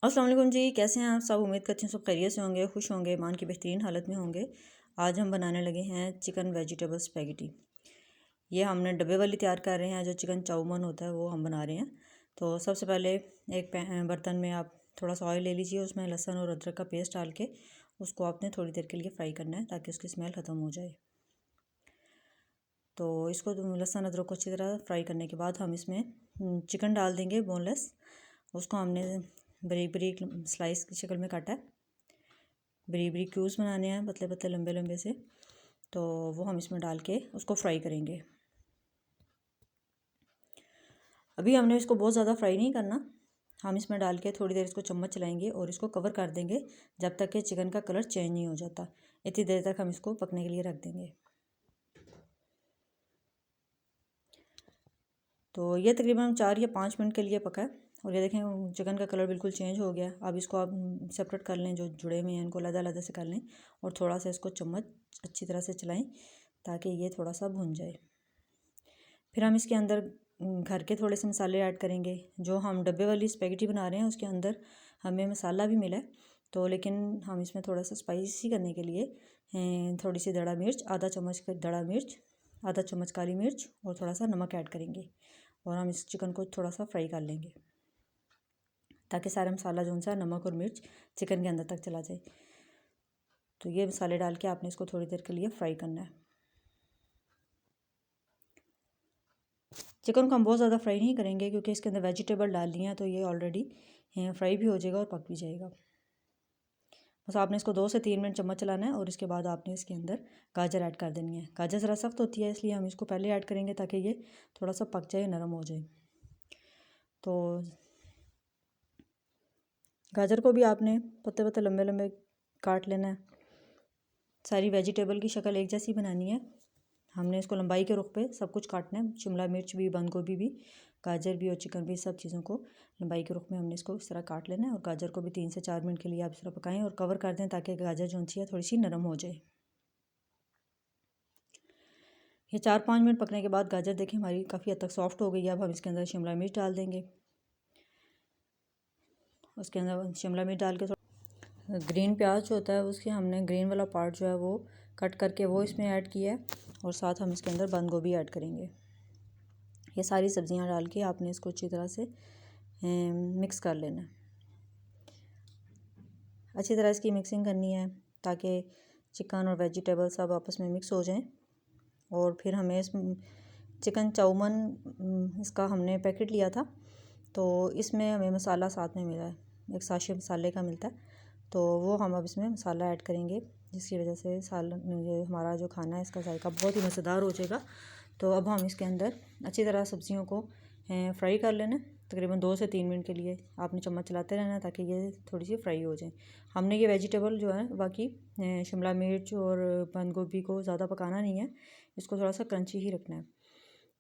अस्सलाम वालेकुम जी, कैसे हैं आप सब। उम्मीद करती हूँ सब खैरियत से होंगे, खुश होंगे, ईमान की बेहतरीन हालत में होंगे। आज हम बनाने लगे हैं चिकन वेजिटेबल स्पैगेटी। ये हमने डब्बे वाली तैयार कर रहे हैं, जो चिकन चाउमन होता है वो हम बना रहे हैं। तो सबसे पहले एक बर्तन में आप थोड़ा सा ऑयल ले लीजिए, उसमें लहसुन और अदरक का पेस्ट डाल के उसको आपने थोड़ी देर के लिए फ्राई करना है ताकि उसकी स्मेल ख़त्म हो जाए। तो इसको लहसुन अदरक को अच्छी तरह फ्राई करने के बाद हम इसमें चिकन डाल देंगे बोनलेस। उसको हमने बारीक बारीक स्लाइस की शक्ल में काटा है, बारीक बारीक क्यूब्स बनाने हैं, पतले पतले लंबे लंबे से। तो वो हम इसमें डाल के उसको फ्राई करेंगे। अभी हमने इसको बहुत ज़्यादा फ्राई नहीं करना, हम इसमें डाल के थोड़ी देर इसको चम्मच चलाएंगे और इसको कवर कर देंगे जब तक कि चिकन का कलर चेंज नहीं हो जाता। इतनी देर तक हम इसको पकने के लिए रख देंगे। तो ये तकरीबन 4 या 5 मिनट के लिए पका है और ये देखें चिकन का कलर बिल्कुल चेंज हो गया। अब इसको आप सेपरेट कर लें, जो जुड़े हुए हैं इनको अलग-अलग से कर लें और थोड़ा सा इसको चम्मच अच्छी तरह से चलाएं ताकि ये थोड़ा सा भुन जाए। फिर हम इसके अंदर घर के थोड़े से मसाले ऐड करेंगे। जो हम डब्बे वाली स्पैगेटी बना रहे हैं उसके अंदर हमें मसाला भी मिला है, तो लेकिन हम इसमें थोड़ा सा स्पाइसी करने के लिए थोड़ी सी दड़ा मिर्च, आधा चम्मच दड़ा मिर्च, आधा चम्मच काली मिर्च और थोड़ा सा नमक ऐड करेंगे। और हम इस चिकन को थोड़ा सा फ्राई कर लेंगे ताकि सारा मसाला जो सा नमक और मिर्च चिकन के अंदर तक चला जाए। तो ये मसाले डाल के आपने इसको थोड़ी देर के लिए फ्राई करना है। चिकन को हम बहुत ज़्यादा फ्राई नहीं करेंगे क्योंकि इसके अंदर वेजिटेबल डाल दिए हैं, तो ये ऑलरेडी फ्राई भी हो जाएगा और पक भी जाएगा। बस आपने इसको 2 से 3 मिनट चम्मच चलाना है और इसके बाद आपने इसके अंदर गाजर ऐड कर देनी है। गाजर ज़रा सख्त होती है इसलिए हम इसको पहले ऐड करेंगे ताकि ये थोड़ा सा पक जाए, नरम हो जाए। तो गाजर को भी आपने पत्ते पत्ते लंबे लंबे काट लेना है। सारी वेजिटेबल की शक्ल एक जैसी बनानी है। हमने इसको लंबाई के रुख पे सब कुछ काटना है, शिमला मिर्च भी, बंद गोभी भी, गाजर भी और चिकन भी, सब चीज़ों को लंबाई के रुख में हमने इसको इस तरह काट लेना है। और गाजर को भी 3 से 4 मिनट के लिए आप इस तरह पकाएं और कवर कर दें ताकि गाजर जो है थोड़ी सी नरम हो जाए। ये 4-5 मिनट पकने के बाद गाजर देखें हमारी काफ़ी हद तक सॉफ्ट हो गई है। अब हम इसके अंदर शिमला मिर्च डाल देंगे। उसके अंदर शिमला मिर्च डाल के ग्रीन प्याज जो होता है उसके हमने ग्रीन वाला पार्ट जो है वो कट करके वो इसमें ऐड किया है और साथ हम इसके अंदर बंद गोभी ऐड करेंगे। ये सारी सब्जियां डाल के आपने इसको अच्छी तरह से मिक्स कर लेना है। अच्छी तरह इसकी मिक्सिंग करनी है ताकि चिकन और वेजिटेबल सब आपस में मिक्स हो जाएं। और फिर हमें इस चिकन चाउमन इसका हमने पैकेट लिया था, तो इसमें हमें मसाला साथ में मिला है, एक साशे मसाले का मिलता है। तो वो हम अब इसमें मसाला ऐड करेंगे जिसकी वजह से ये हमारा जो खाना है इसका जायका बहुत ही मज़ेदार हो जाएगा। तो अब हम इसके अंदर अच्छी तरह सब्जियों को फ्राई कर लेना। तकरीबन 2 से 3 मिनट के लिए आपने चम्मच चलाते रहना ताकि ये थोड़ी सी फ्राई हो जाए। हमने ये वेजिटेबल जो है बाकी शिमला मिर्च और बंद गोभी को ज़्यादा पकाना नहीं है, इसको थोड़ा सा क्रंची ही रखना है।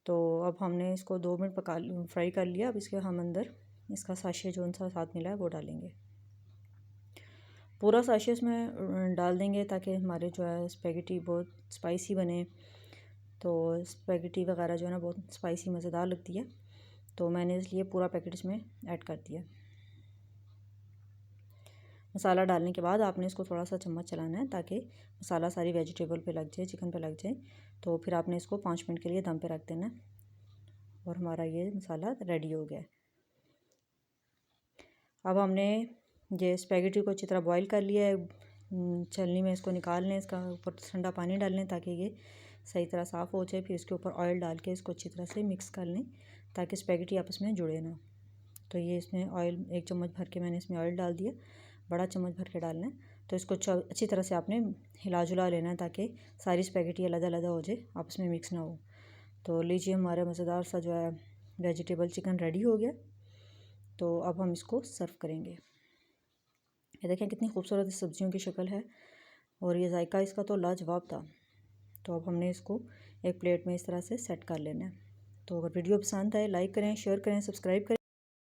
तो अब हमने इसको 2 मिनट फ्राई कर लिया। अब इसके हम अंदर इसका साशे जो सा साथ मिला है वो डालेंगे। पूरा साशे इसमें डाल देंगे ताकि हमारे जो है स्पैगेटी बहुत स्पाइसी बने। तो स्पैगेटी वगैरह जो है ना बहुत स्पाइसी मज़ेदार लगती है, तो मैंने इसलिए पूरा पैकेट इसमें ऐड कर दिया। मसाला डालने के बाद आपने इसको थोड़ा सा चम्मच चलाना है ताकि मसाला सारी वेजिटेबल पे लग जाए, चिकन पे लग जाए। तो फिर आपने इसको 5 मिनट के लिए दम पे रख देना है और हमारा ये मसाला रेडी हो गया है। अब हमने ये स्पैगेटी को अच्छी तरह बॉईल कर लिया है। छलनी में इसको निकाल लें, इसका ऊपर ठंडा पानी डाल लें ताकि ये सही तरह साफ़ हो जाए। फिर इसके ऊपर ऑयल डाल के इसको अच्छी तरह से मिक्स कर लें ताकि स्पैगेटी आपस में जुड़े ना। तो ये इसमें ऑयल 1 चम्मच भर के मैंने इसमें ऑयल डाल दिया, बड़ा चम्मच भर के डालना है। तो इसको अच्छी तरह से आपने हिला जुला लेना है ताकि सारी स्पैगेटी अलग अलग हो जाए, आपस में मिक्स ना हो। तो लीजिए हमारा मज़ेदार सा जो है वेजिटेबल चिकन रेडी हो गया। तो अब हम इसको सर्व करेंगे। ये देखें कितनी खूबसूरत इस सब्जियों की शक्ल है और ये जायका इसका तो लाजवाब था। तो अब हमने इसको एक प्लेट में इस तरह से सेट कर लेना है। तो अगर वीडियो पसंद आए लाइक करें, शेयर करें, सब्सक्राइब करें।